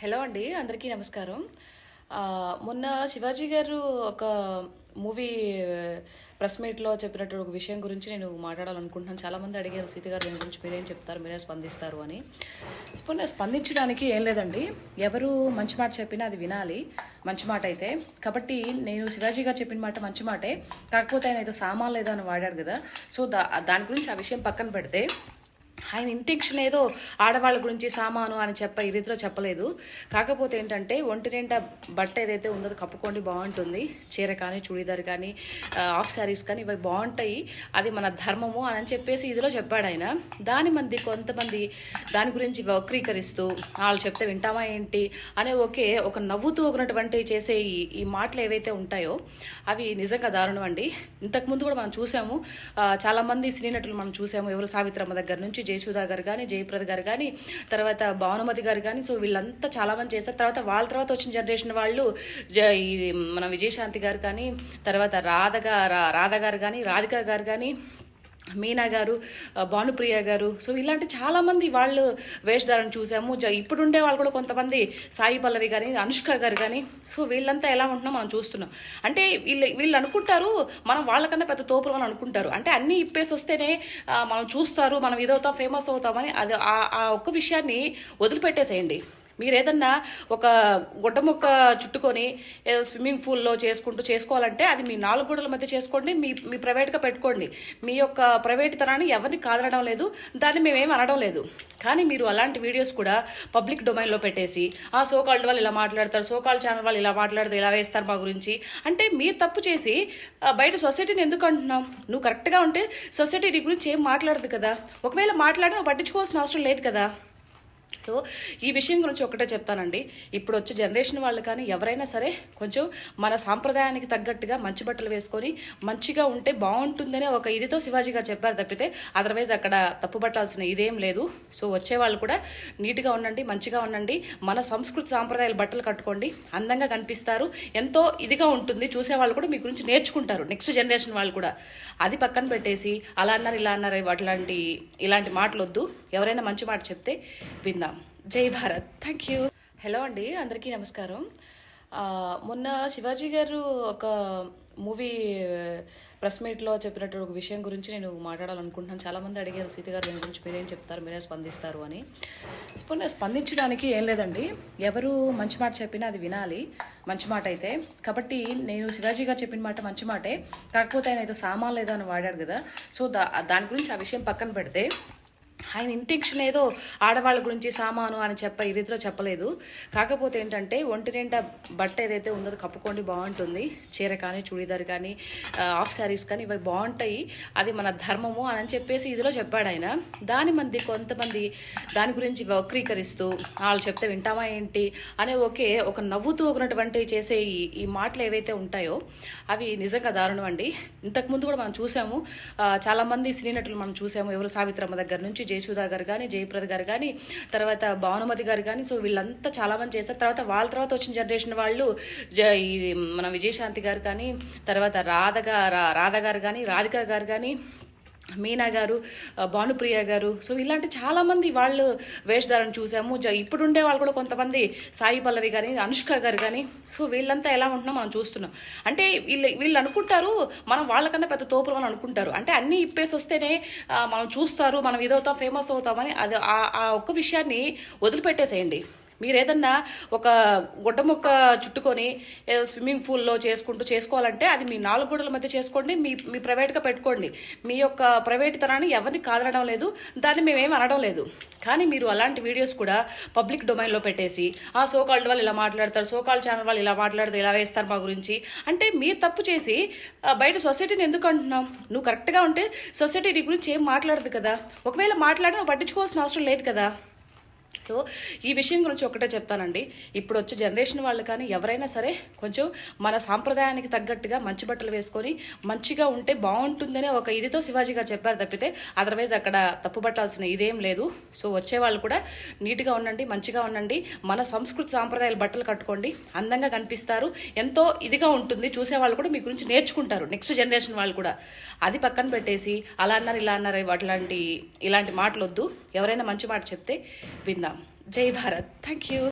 Hello అండి, అందరికీ నమస్కారం. మొన్న శివాజీ గారు ఒక మూవీ ప్రెస్ మీట్లో చెప్పినట్టు ఒక విషయం గురించి నేను మాట్లాడాలనుకుంటున్నాను. చాలామంది అడిగారు, సీత గారు దీని గురించి మీరేం చెప్తారు, మీరే స్పందిస్తారు అని. స్పందించడానికి ఏం లేదండి, ఎవరు మంచి మాట చెప్పినా అది వినాలి, మంచి మాట అయితే. కాబట్టి నేను శివాజీ గారు చెప్పిన మాట మంచి మాటే, కాకపోతే ఆయన ఏదో సామాన్లు ఏదో అని వాడాడు కదా. సో దాని గురించి ఆ విషయం పక్కన పెడితే, ఆయన ఇంటెన్షన్ ఏదో ఆడవాళ్ళ గురించి సామాను అని ఈ రీతిలో చెప్పలేదు. కాకపోతే ఏంటంటే, ఒంటి నిండా బట్ట ఏదైతే ఉందో కప్పుకోండి, బాగుంటుంది. చీర కానీ, చూడీదార్ కానీ, హాఫ్ శారీస్ కానీ, ఇవి బాగుంటాయి, అది మన ధర్మము అని చెప్పేసి ఇదిలో చెప్పాడు ఆయన. కొంతమంది దాని గురించి వక్రీకరిస్తూ వాళ్ళు చెప్తే వింటామా ఏంటి అనే ఒక నవ్వుతూ ఉన్నటువంటి చేసే ఈ మాటలు ఏవైతే ఉంటాయో అవి నిజంగా దారుణం అండి. ఇంతకుముందు కూడా మనం చూసాము, చాలామంది సినీ నటులు మనం చూసాము. ఎవరు సావిత్రమ్మ దగ్గర నుంచి జయసుధా గారు కానీ, జయప్రద గారు కానీ, తర్వాత భానుమతి గారు కానీ, సో వీళ్ళంతా చాలామంది చేస్తారు. వాళ్ళ తర్వాత వచ్చిన జనరేషన్ వాళ్ళు మన విజయశాంతి గారు కానీ, తర్వాత రాధ గారు కానీ, రాధిక గారు కానీ, మీనా గారు, భానుప్రియ గారు, సో ఇలాంటి చాలామంది వాళ్ళు వేషధారణ చూసాము. ఇప్పుడుండే వాళ్ళు కూడా కొంతమంది, సాయి పల్లవి కానీ, అనుష్క గారు కానీ, సో వీళ్ళంతా ఎలా ఉంటున్నాం మనం చూస్తున్నాం. అంటే వీళ్ళు అనుకుంటారు మనం వాళ్ళకన్నా పెద్ద తోపులు అని అనుకుంటారు. అంటే అన్నీ ఇప్పేసి వస్తేనే మనం చూస్తారు, మనం ఇదవుతాం, ఫేమస్ అవుతామని. అది ఆ ఒక్క విషయాన్ని వదిలిపెట్టేసేయండి. మీరు ఏదన్నా ఒక గుడ్డ ముక్క చుట్టుకొని స్విమ్మింగ్ పూల్లో చేసుకోవాలంటే అది మీ 4 గోడల మధ్య చేసుకోండి, మీ ప్రైవేట్గా పెట్టుకోండి. మీ యొక్క ప్రైవేట్ తనాన్ని ఎవరిని కాదనడం లేదు, దాన్ని మేమేం అనడం లేదు. కానీ మీరు అలాంటి వీడియోస్ కూడా పబ్లిక్ డొమైన్లో పెట్టేసి, సోకాల్డ్ వాళ్ళు ఇలా మాట్లాడతారు, సోకాల్డ్ ఛానల్ వాళ్ళు ఇలా మాట్లాడతారు, ఇలా వేస్తారు మా గురించి అంటే, మీరు తప్పు చేసి బయట సొసైటీని ఎందుకు అంటున్నాం? నువ్వు కరెక్ట్గా ఉంటే సొసైటీ నీ గురించి ఏం మాట్లాడదు కదా. ఒకవేళ మాట్లాడినా నువ్వు పట్టించుకోవాల్సిన అవసరం లేదు కదా. సో ఈ విషయం గురించి ఒకటే చెప్తానండి, ఇప్పుడు వచ్చే జనరేషన్ వాళ్ళు కానీ ఎవరైనా సరే కొంచెం మన సాంప్రదాయానికి తగ్గట్టుగా మంచి బట్టలు వేసుకొని మంచిగా ఉంటే బాగుంటుందనే ఒక ఇదితో శివాజీ గారు చెప్పారు తప్పితే అదర్వైజ్ అక్కడ తప్పు పట్టాల్సిన ఇదేం లేదు. సో వచ్చే వాళ్ళు కూడా నీట్గా ఉండండి, మంచిగా ఉండండి, మన సంస్కృతి సాంప్రదాయాలు బట్టలు కట్టుకోండి, అందంగా కనిపిస్తారు, ఎంతో ఇదిగా ఉంటుంది. చూసే వాళ్ళు కూడా మీ గురించి నేర్చుకుంటారు, నెక్స్ట్ జనరేషన్ వాళ్ళు కూడా. అది పక్కన పెట్టేసి అలా అన్నారు ఇలా అన్నారు ఇలాంటి మాటలు వద్దు. ఎవరైనా మంచి మాట చెప్తే విందాం. జై భారత్. Thank you. హలో అండి, అందరికీ నమస్కారం. మొన్న శివాజీ గారు ఒక మూవీ ప్రెస్ మీట్లో చెప్పినట్టు ఒక విషయం గురించి నేను మాట్లాడాలనుకుంటున్నాను. చాలామంది అడిగారు, సీత గారు దీని గురించి మీరేం చెప్తారు, మీరే స్పందిస్తారు అని. స్పందించడానికి ఏం లేదండి, ఎవరు మంచి మాట చెప్పినా అది వినాలి, మంచి మాట అయితే. కాబట్టి నేను శివాజీ గారు చెప్పిన మాట మంచి మాటే, కాకపోతే ఆయన ఏదో సామాన్లు ఏదో అని వాడాడు కదా. సో దాని గురించి ఆ విషయం పక్కన పెడితే, ఆయన ఇంటెన్షన్ ఏదో ఆడవాళ్ళ గురించి సామాను అని ఈ రీతిలో చెప్పలేదు. కాకపోతే ఏంటంటే, ఒంటి నిండా బట్ట ఏదైతే ఉందో కప్పుకోండి, బాగుంటుంది. చీర కానీ, చూడీదార్ కానీ, హాఫ్ శారీస్ కానీ, ఇవి బాగుంటాయి, అది మన ధర్మము అని చెప్పేసి ఇదిలో చెప్పాడు ఆయన. కొంతమంది దాని గురించి వక్రీకరిస్తూ వాళ్ళు చెప్తే వింటామా ఏంటి అనే ఒక నవ్వుతూ ఉన్నటువంటి చేసే ఈ మాటలు ఏవైతే ఉంటాయో అవి నిజంగా దారుణం అండి. ఇంతకుముందు కూడా మనం చూసాము, చాలామంది సినీ నటులు మనం చూసాము. ఎవరు సావిత్రమ్మ దగ్గర నుంచి జయసుధా గారు కానీ, జయప్రద గారు కానీ, తర్వాత భానుమతి గారు కానీ, సో వీళ్ళంతా చాలామంది చేస్తారు. వాళ్ళ తర్వాత వచ్చిన జనరేషన్ వాళ్ళు మన విజయశాంతి గారు కానీ, తర్వాత రాధ గారు కానీ, రాధిక గారు కానీ, మీనా గారు, భానుప్రియ గారు, సో ఇలాంటి చాలామంది వాళ్ళు వేషధారణ చూసాము. ఇప్పుడుండే వాళ్ళు కూడా కొంతమంది, సాయి పల్లవి కానీ, అనుష్క గారు కానీ, సో వీళ్ళంతా ఎలా ఉంటున్నాం మనం చూస్తున్నాం. అంటే వీళ్ళు అనుకుంటారు మనం వాళ్ళకన్నా పెద్ద తోపులు అని అనుకుంటారు. అంటే అన్నీ ఇప్పేసి వస్తేనే మనం చూస్తారు, మనం ఇదవుతాం, ఫేమస్ అవుతామని. అది ఆ ఒక్క విషయాన్ని వదిలిపెట్టేసేయండి. మీరు ఏదన్నా ఒక గుడ్డ ముక్క చుట్టుకొని స్విమ్మింగ్ పూల్లో చేసుకోవాలంటే అది మీ 4 గోడల మధ్య చేసుకోండి, మీ ప్రైవేట్గా పెట్టుకోండి. మీ యొక్క ప్రైవేట్ తనాన్ని ఎవరిని కాదనడం లేదు, దాన్ని మేమేం అనడం లేదు. కానీ మీరు అలాంటి వీడియోస్ కూడా పబ్లిక్ డొమైన్లో పెట్టేసి, సోకాల్డ్ వాళ్ళు ఇలా మాట్లాడతారు, సోకాల్డ్ ఛానల్ వాళ్ళు ఇలా మాట్లాడతారు, ఇలా వేస్తారు మా గురించి అంటే, మీరు తప్పు చేసి బయట సొసైటీని ఎందుకు అంటున్నాం? నువ్వు కరెక్ట్గా ఉంటే సొసైటీ నీ గురించి ఏం మాట్లాడదు కదా. ఒకవేళ మాట్లాడినా నువ్వు పట్టించుకోవాల్సిన అవసరం లేదు కదా. సో ఈ విషయం గురించి ఒకటే చెప్తానండి, ఇప్పుడు వచ్చే జనరేషన్ వాళ్ళు కానీ ఎవరైనా సరే కొంచెం మన సాంప్రదాయానికి తగ్గట్టుగా మంచి బట్టలు వేసుకొని మంచిగా ఉంటే బాగుంటుందనే ఒక ఇదితో శివాజీ గారు చెప్పారు తప్పితే అదర్వైజ్ అక్కడ తప్పు పట్టాల్సిన ఇదేం లేదు. సో వచ్చే వాళ్ళు కూడా నీట్గా ఉండండి, మంచిగా ఉండండి, మన సంస్కృతి సాంప్రదాయాలు బట్టలు కట్టుకోండి, అందంగా కనిపిస్తారు, ఎంతో ఇదిగా ఉంటుంది. చూసే వాళ్ళు కూడా మీ గురించి నేర్చుకుంటారు, నెక్స్ట్ జనరేషన్ వాళ్ళు కూడా. అది పక్కన పెట్టేసి అలా అన్నారు ఇలా అన్నారు ఇలాంటి మాటలు వద్దు. ఎవరైనా మంచి మాట చెప్తే విందాం. జై భారత్. Thank you.